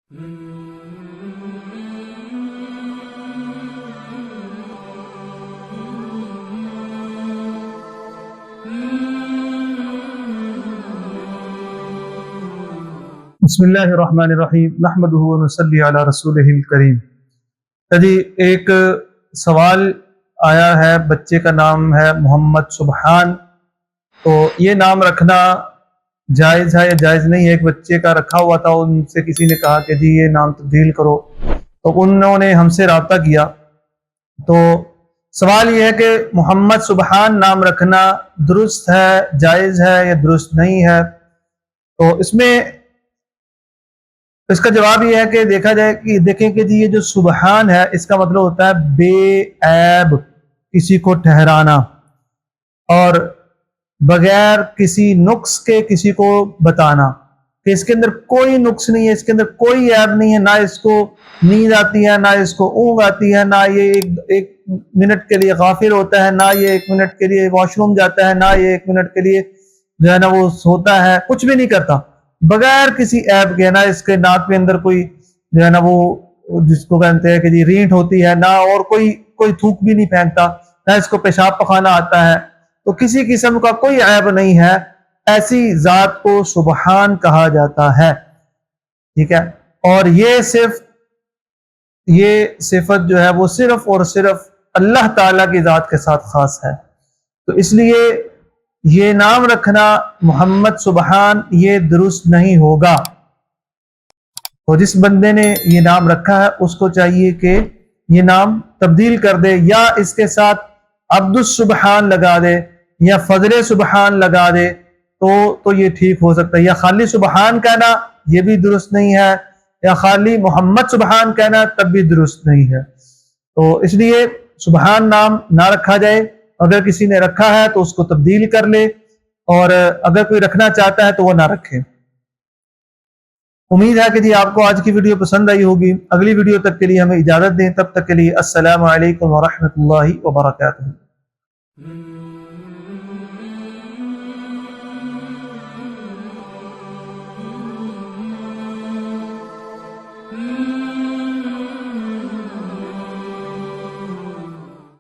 بسم اللہ الرحمن الرحیم نحمدہ و نصلی علی رسولہ الکریم۔ جی ایک سوال آیا ہے، بچے کا نام ہے محمد سبحان، تو یہ نام رکھنا جائز ہے یا جائز نہیں ہے؟ ایک بچے کا رکھا ہوا تھا، ان سے کسی نے کہا کہ جی یہ نام تبدیل کرو، تو انہوں نے ہم سے رابطہ کیا۔ تو سوال یہ ہے کہ محمد سبحان نام رکھنا درست ہے، جائز ہے یا درست نہیں ہے؟ تو اس کا جواب یہ ہے کہ دیکھا جائے کہ دیکھیں کہ جی یہ جو سبحان ہے، اس کا مطلب ہوتا ہے بے عیب، کسی کو ٹھہرانا اور بغیر کسی نقص کے کسی کو بتانا کہ اس کے اندر کوئی نقص نہیں ہے، اس کے اندر کوئی عیب نہیں ہے، نہ اس کو نیند آتی ہے، نہ اس کو اونگ آتی ہے، نہ یہ ایک منٹ کے لیے غافل ہوتا ہے، نہ یہ ایک منٹ کے لیے واش روم جاتا ہے، نہ یہ ایک منٹ کے لیے جو ہے نا وہ سوتا ہے، کچھ بھی نہیں کرتا بغیر کسی عیب کے۔ نہ اس کے ناک کے اندر کوئی جو ہے نا وہ جس کو کہتے ہیں کہ جی رینٹ ہوتی ہے، نہ اور کوئی تھوک بھی نہیں پھینکتا، نہ اس کو پیشاب پخانا آتا ہے، تو کسی قسم کا کوئی عیب نہیں ہے، ایسی ذات کو سبحان کہا جاتا ہے، ٹھیک ہے؟ اور یہ صفت جو ہے وہ صرف اور صرف اللہ تعالیٰ کی ذات کے ساتھ خاص ہے۔ تو اس لیے یہ نام رکھنا محمد سبحان یہ درست نہیں ہوگا۔ تو جس بندے نے یہ نام رکھا ہے اس کو چاہیے کہ یہ نام تبدیل کر دے، یا اس کے ساتھ عبد السبحان لگا دے یا فضل سبحان لگا دے تو یہ ٹھیک ہو سکتا ہے، یا خالی سبحان کہنا یہ بھی درست نہیں ہے، یا خالی محمد سبحان کہنا تب بھی درست نہیں ہے۔ تو اس لیے سبحان نام نہ رکھا جائے، اگر کسی نے رکھا ہے تو اس کو تبدیل کر لے، اور اگر کوئی رکھنا چاہتا ہے تو وہ نہ رکھے۔ امید ہے کہ جی آپ کو آج کی ویڈیو پسند آئی ہوگی۔ اگلی ویڈیو تک کے لیے ہمیں اجازت دیں، تب تک کے لیے السلام علیکم ورحمۃ اللہ وبرکاتہ۔